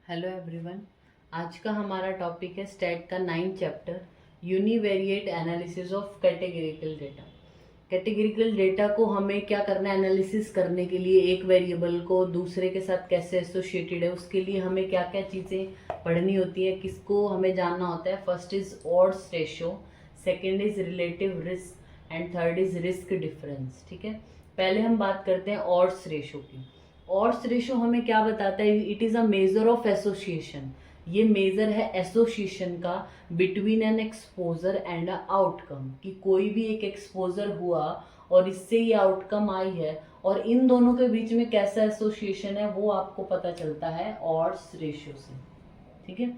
Hello everyone. आज का हमारा टॉपिक है स्टैट का 9th chapter univariate analysis of categorical data. Categorical data को हमें क्या करना है, एनालिसिस करने के लिए एक वेरिएबल को दूसरे के साथ कैसे एसोसिएटेड है उसके लिए हमें क्या क्या चीज़ें पढ़नी होती है, किसको हमें जानना होता है। First is odds ratio, second is relative risk and third is risk difference. ठीक है, पहले हम बात करते हैं ऑड्स रेशो की। ऑड्स रेशो हमें क्या बताता है? It is a measure of association. ये मेजर है एसोसिएशन का between N exposure and a outcome, कि कोई भी एक एक्सपोजर हुआ और इससे ये आउटकम आई है और इन दोनों के बीच में कैसा एसोसिएशन है वो आपको पता चलता है ऑड्स रेशो से। ठीक है,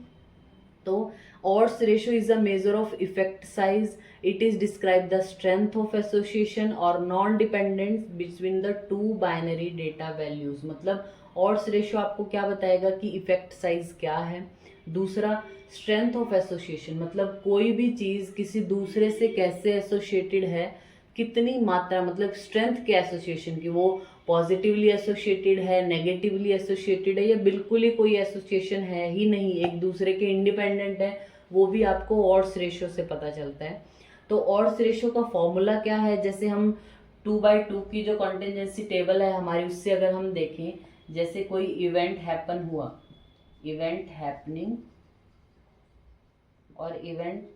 तो odds ratio is a measure of effect size. It is describe the strength of association or non-dependence between the two binary data values. मतलब odds ratio आपको क्या बताएगा कि इफेक्ट साइज क्या है। दूसरा स्ट्रेंथ ऑफ एसोसिएशन, मतलब कोई भी चीज किसी दूसरे से कैसे एसोसिएटेड है, कितनी मात्रा, मतलब स्ट्रेंथ के एसोसिएशन की, वो पॉजिटिवली एसोसिएटेड है, नेगेटिवली एसोसिएटेड है, या बिल्कुल ही कोई एसोसिएशन है ही नहीं, एक दूसरे के इंडिपेंडेंट है, वो भी आपको ऑड्स रेशियो से पता चलता है। तो ऑड्स रेशियो का फॉर्मूला क्या है? जैसे हम 2/2 की जो कॉन्टिजेंसी टेबल है हमारी, उससे अगर हम देखें, जैसे कोई इवेंट हैपन हुआ, इवेंट हैपनिंग और इवेंट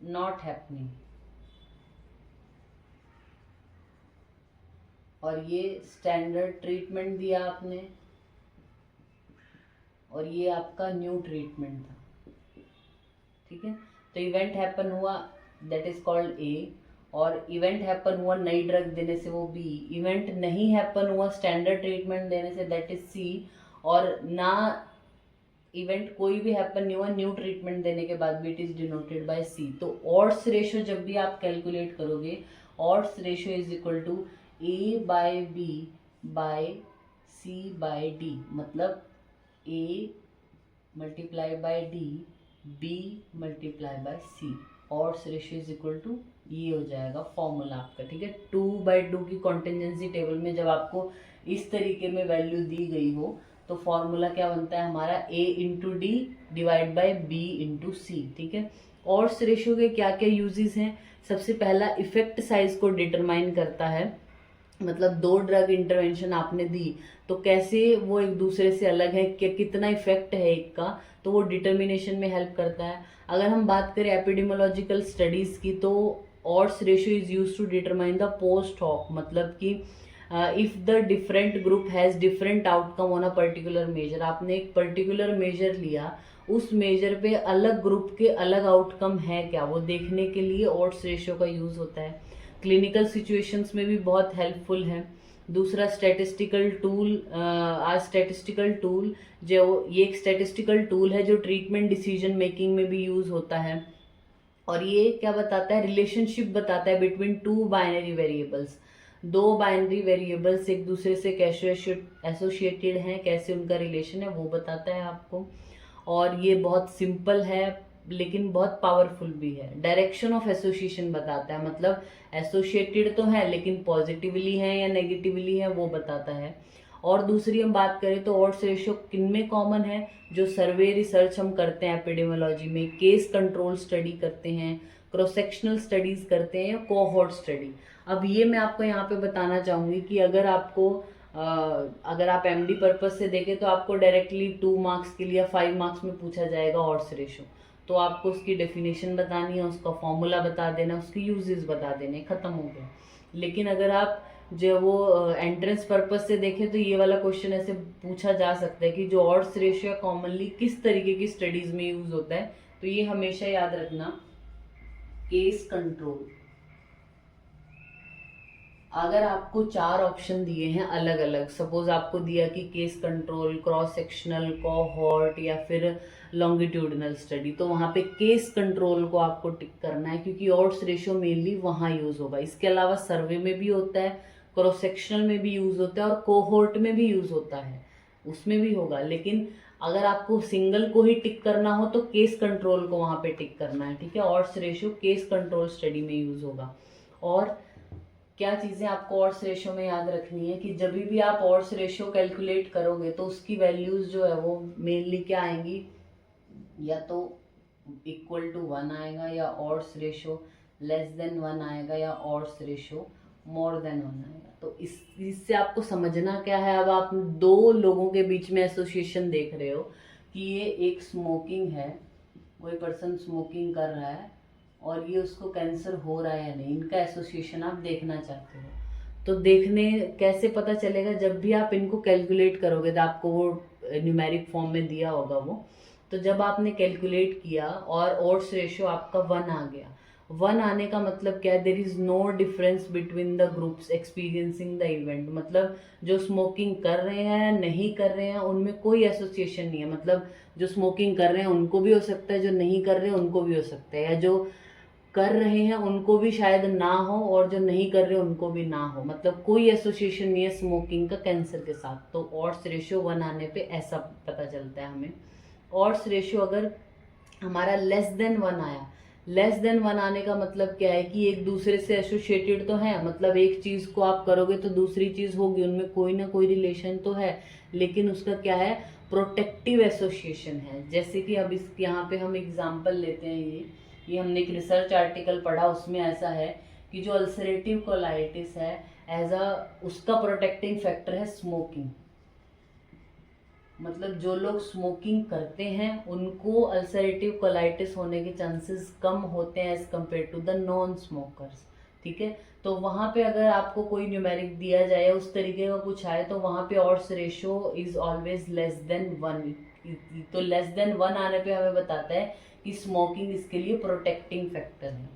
नॉट हैपनिंग, और ये स्टैंडर्ड ट्रीटमेंट दिया आपने और ये आपका न्यू ट्रीटमेंट था। ठीक है, तो इवेंट हैपन हुआ दैट इज कॉल्ड ए, और इवेंट हैपन हुआ नई ड्रग देने से वो बी, इवेंट नहीं हैपन हुआ स्टैंडर्ड ट्रीटमेंट देने से दैट इज सी, और ना इवेंट कोई भी हैपन नहीं हुआ न्यू ट्रीटमेंट देने के बाद भी it is denoted by C. तो ऑड्स रेशियो जब भी आप कैलकुलेट करोगे, odds ratio is equal to A by B by C by D, मतलब A multiply by D, B multiply by C. Odds ratio is equal to ये हो जाएगा formula आपका। ठीक है, 2/2 की कॉन्टिजेंसी टेबल में जब आपको इस तरीके में वैल्यू दी गई हो तो फॉर्मूला क्या बनता है हमारा? a into D divide by B into C. ठीक है, ऑड्स रेशियो के क्या क्या यूजेस हैं? सबसे पहला इफेक्ट साइज को डिटरमाइन करता है, मतलब दो ड्रग इंटरवेंशन आपने दी तो कैसे वो एक दूसरे से अलग है, कि कितना इफेक्ट है एक का, तो वो डिटर्मिनेशन में हेल्प करता है। अगर हम बात करें एपिडेमोलॉजिकल स्टडीज की, तो odds ratio is use to determine the post hoc, मतलब कि if the different group has different outcome on a particular measure. आपने एक पर्टिकुलर मेजर लिया, उस मेजर पे अलग ग्रुप के अलग आउटकम है क्या, वो देखने के लिए ऑड्स रेशियो का यूज होता है। क्लिनिकल सिचुएशंस में भी बहुत हेल्पफुल है। दूसरा स्टैटिस्टिकल टूल, स्टैटिस्टिकल टूल जो ये एक स्टैटिस्टिकल टूल है जो ट्रीटमेंट डिसीजन मेकिंग में भी यूज होता है, और ये क्या बताता है? रिलेशनशिप बताता है बिटवीन टू बाइनरी वेरिएबल्स। दो बाइनरी वेरिएबल्स एक दूसरे से कैसे एसोसिएटेड हैं, कैसे उनका रिलेशन है, वो बताता है आपको। और ये बहुत सिंपल है लेकिन बहुत पावरफुल भी है। डायरेक्शन ऑफ एसोसिएशन बताता है, मतलब एसोसिएटेड तो है लेकिन पॉजिटिवली है या नेगेटिवली है वो बताता है। और दूसरी हम बात करें तो ऑड्स रेशियो किन में कॉमन है? जो सर्वे रिसर्च हम करते हैं एपिडेमोलॉजी में, केस कंट्रोल स्टडी करते हैं, क्रॉस सेक्शनल स्टडीज करते हैं, या कोहॉर्ट स्टडी। अब ये मैं आपको यहाँ पे बताना चाहूंगी कि अगर आपको अगर आप एमडी पर्पज से देखें तो आपको डायरेक्टली 2 मार्क्स के लिए 5 मार्क्स में पूछा जाएगा ऑड्स रेशियो, तो आपको उसकी डेफिनेशन बतानी है, उसका फॉर्मूला बता देना, उसके यूजेस बता देने, खत्म हो गया। लेकिन अगर आप जो वो एंट्रेंस पर्पज से देखें तो ये वाला क्वेश्चन ऐसे पूछा जा सकता है कि जो ऑड्स रेशियो कॉमनली किस तरीके की स्टडीज में यूज होता है, तो ये हमेशा याद रखना, केस कंट्रोल। अगर आपको 4 ऑप्शन दिए हैं अलग अलग, सपोज आपको दिया कि case control, cross sectional, cohort या फिर लॉन्गिट्यूडनल स्टडी, तो वहाँ पे केस कंट्रोल को आपको टिक करना है क्योंकि ऑड्स रेशियो मेनली वहाँ यूज होगा। इसके अलावा सर्वे में भी होता है, क्रॉस सेक्शनल में भी यूज होता है और कोहॉर्ट में भी यूज होता है, उसमें भी होगा। लेकिन अगर आपको सिंगल को ही टिक करना हो तो केस कंट्रोल को वहाँ पे टिक करना है। ठीक है, odds ratio case control study में यूज होगा। और क्या चीज़ें आपको ऑड्स रेशो में याद रखनी है कि जब भी आप ऑड्स रेशो कैलकुलेट करोगे तो उसकी वैल्यूज़ जो है वो मेनली क्या आएंगी, या तो इक्वल टू 1 आएगा, या ऑड्स रेशो लेस देन 1 आएगा, या ऑड्स रेशो मोर देन 1 आएगा। तो इससे आपको समझना क्या है, अब आप दो लोगों के बीच में एसोसिएशन देख रहे हो कि ये एक स्मोकिंग है, कोई पर्सन स्मोकिंग कर रहा है और ये उसको कैंसर हो रहा है या नहीं, इनका एसोसिएशन आप देखना चाहते हो। तो देखने कैसे पता चलेगा, जब भी आप इनको कैलकुलेट करोगे तो आपको वो न्यूमेरिक फॉर्म में दिया होगा वो, तो जब आपने कैलकुलेट किया और ऑड्स रेशियो आपका 1 आ गया, 1 आने का मतलब क्या है, there is no difference between the groups experiencing the event. मतलब जो स्मोकिंग कर रहे हैं नहीं कर रहे हैं उनमें कोई एसोसिएशन नहीं है। मतलब जो स्मोकिंग कर रहे हैं उनको भी हो सकता है, जो नहीं कर रहे हैं उनको भी हो सकता है, या जो कर रहे हैं उनको भी शायद ना हो और जो नहीं कर रहे उनको भी ना हो। मतलब कोई एसोसिएशन नहीं है स्मोकिंग का कैंसर के साथ। तो ऑड्स रेशियो 1 आने पे ऐसा पता चलता है हमें। ऑड्स रेशियो अगर हमारा लेस देन 1 आया, लेस देन 1 आने का मतलब क्या है कि एक दूसरे से एसोसिएटेड तो है, मतलब एक चीज़ को आप करोगे तो दूसरी चीज़ होगी, उनमें कोई ना कोई रिलेशन तो है, लेकिन उसका क्या है, प्रोटेक्टिव एसोसिएशन है। जैसे कि अब इस यहाँ पे हम एग्जांपल लेते हैं, ये हमने एक रिसर्च आर्टिकल पढ़ा, उसमें ऐसा है कि जो अल्सरेटिव कोलाइटिस है एज अ उसका प्रोटेक्टिंग फैक्टर है स्मोकिंग। मतलब जो लोग स्मोकिंग करते हैं उनको अल्सरेटिव कोलाइटिस होने के चांसेस कम होते हैं as compare to the non smokers. ठीक है, तो वहाँ पे अगर आपको कोई न्यूमेरिक दिया जाए उस तरीके का कुछ आए तो वहाँ पे odds ratio is always less than 1। तो लेस देन 1 आने पे हमें बताता है कि स्मोकिंग इसके लिए प्रोटेक्टिंग फैक्टर है।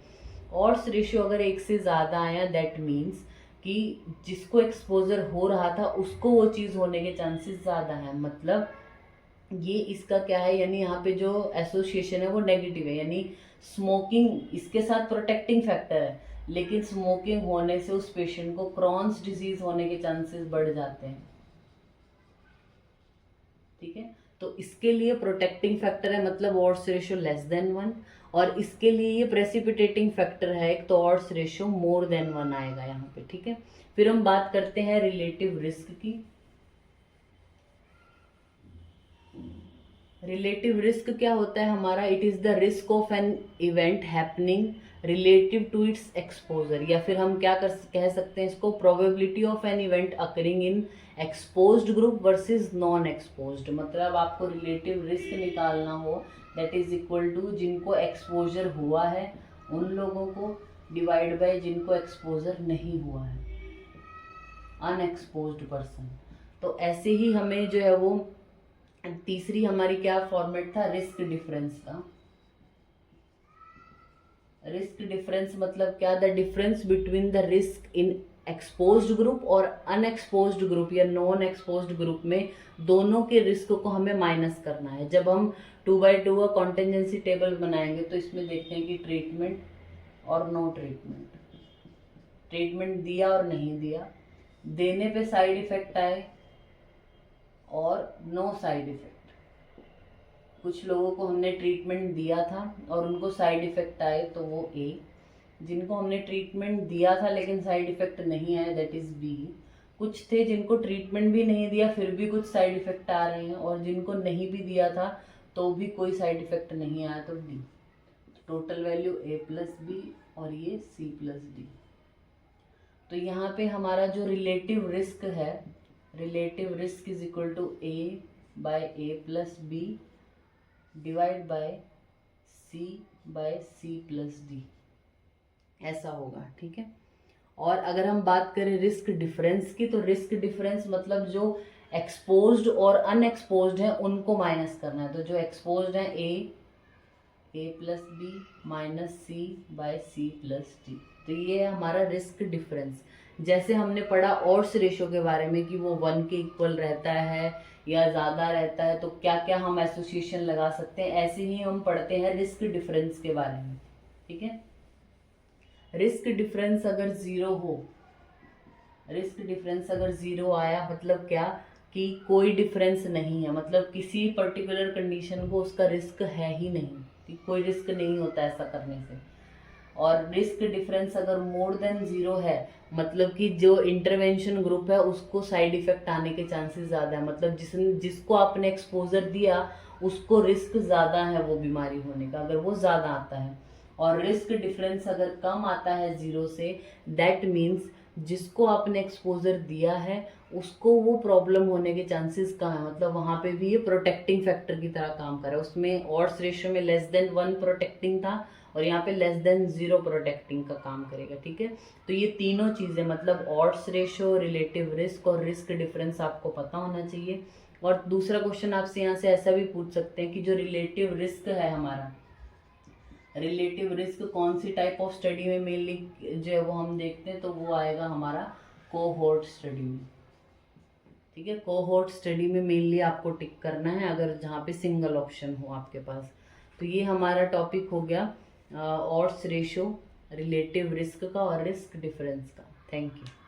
ऑड्स रेशियो अगर 1 से ज़्यादा आया दैट मीन्स कि जिसको एक्सपोजर हो रहा था उसको वो चीज़ होने के चांसेस ज़्यादा हैं। मतलब ये इसका क्या है, यानी यहाँ पे जो एसोसिएशन है वो नेगेटिव है, यानी स्मोकिंग इसके साथ प्रोटेक्टिंग फैक्टर है, लेकिन स्मोकिंग होने से उस पेशेंट को क्रॉन्स डिजीज होने के चांसेस बढ़ जाते हैं। ठीक है, तो इसके लिए प्रोटेक्टिंग फैक्टर है, मतलब ऑड्स रेशियो लेस देन 1, और इसके लिए ये प्रेसिपिटेटिंग फैक्टर है एक, तो ऑड्स रेशियो मोर देन 1 आएगा यहाँ पे। ठीक है, फिर हम बात करते हैं रिलेटिव रिस्क की। रिलेटिव रिस्क क्या होता है हमारा, it is the risk of an event happening relative to its exposure, या फिर हम क्या कह सकते हैं इसको, probability of an event occurring in exposed group versus non exposed. मतलब आपको रिलेटिव रिस्क निकालना हो दैट इज इक्वल टू जिनको एक्सपोजर हुआ है उन लोगों को डिवाइड बाय जिनको एक्सपोजर नहीं हुआ है, अनएक्सपोज्ड पर्सन। तो ऐसे ही हमें जो है वो तीसरी हमारी क्या फॉर्मेट था, रिस्क डिफरेंस का। रिस्क डिफरेंस मतलब क्या, the difference between the risk in exposed group और अनएक्सपोज्ड ग्रुप या नॉन एक्सपोज्ड ग्रुप में दोनों के रिस्क को हमें माइनस करना है। जब हम 2x2 का कॉन्टेंजेंसी टेबल बनाएंगे तो इसमें देखते हैं कि ट्रीटमेंट और नो ट्रीटमेंट, ट्रीटमेंट दिया और नहीं दिया, देने पे साइड इफेक्ट आए और नो साइड इफेक्ट। कुछ लोगों को हमने ट्रीटमेंट दिया था और उनको साइड इफेक्ट आए तो वो ए, जिनको हमने ट्रीटमेंट दिया था लेकिन साइड इफेक्ट नहीं आए दैट इज बी। कुछ थे जिनको ट्रीटमेंट भी नहीं दिया फिर भी कुछ साइड इफेक्ट आ रहे हैं, और जिनको नहीं भी दिया था तो भी कोई साइड इफेक्ट नहीं आया तो डी। टोटल वैल्यू ए प्लस बी और ये सी प्लस डी। तो यहाँ पे हमारा जो रिलेटिव रिस्क है, relative risk is equal to A by A plus B divide by C plus D, ऐसा होगा। ठीक है, और अगर हम बात करें रिस्क डिफरेंस की, तो रिस्क डिफरेंस मतलब जो एक्सपोज्ड और अनएक्सपोज्ड है उनको माइनस करना है। तो जो एक्सपोज्ड है ए प्लस बी माइनस सी बाय सी प्लस डी, तो ये है हमारा रिस्क डिफरेंस। जैसे हमने पढ़ा ऑड्स रेशो के बारे में कि वो 1 के इक्वल रहता है या ज़्यादा रहता है, तो क्या क्या हम एसोसिएशन लगा सकते हैं, ऐसे ही हम पढ़ते हैं रिस्क डिफरेंस के बारे में। ठीक है, रिस्क डिफरेंस अगर 0 हो, रिस्क डिफरेंस अगर 0 आया मतलब क्या कि कोई डिफरेंस नहीं है, मतलब किसी पर्टिकुलर कंडीशन को उसका रिस्क है ही नहीं, कि कोई रिस्क नहीं होता ऐसा करने से। और रिस्क डिफरेंस अगर मोर देन 0 है, मतलब कि जो इंटरवेंशन ग्रुप है उसको साइड इफेक्ट आने के चांसेस ज़्यादा है, मतलब जिसको आपने एक्सपोजर दिया उसको रिस्क ज़्यादा है वो बीमारी होने का, अगर वो ज़्यादा आता है। और रिस्क डिफरेंस अगर कम आता है 0 से, दैट मीन्स जिसको आपने एक्सपोजर दिया है उसको वो प्रॉब्लम होने के चांसेस कम है, मतलब वहाँ पे भी ये प्रोटेक्टिंग फैक्टर की तरह काम कर रहा है। उसमें ऑड्स रेशियो में लेस देन 1 प्रोटेक्टिंग था और यहाँ पे लेस देन 0 प्रोटेक्टिंग का काम करेगा, ठीक है। तो ये तीनों चीज़ें, मतलब ऑड्स रेशियो, रिलेटिव रिस्क और रिस्क डिफरेंस आपको पता होना चाहिए। और दूसरा क्वेश्चन आपसे यहाँ से ऐसा भी पूछ सकते हैं कि जो रिलेटिव रिस्क है हमारा, रिलेटिव रिस्क कौन सी टाइप ऑफ स्टडी में मेनली जो है वो हम देखते हैं, तो वो आएगा हमारा कोहोर्ट स्टडी में, ठीक है। कोहोर्ट स्टडी में मेनली आपको टिक करना है अगर जहाँ पे सिंगल ऑप्शन हो आपके पास। तो ये हमारा टॉपिक हो गया ऑड्स रेशियो, रिलेटिव रिस्क का और रिस्क डिफरेंस का। Thank you.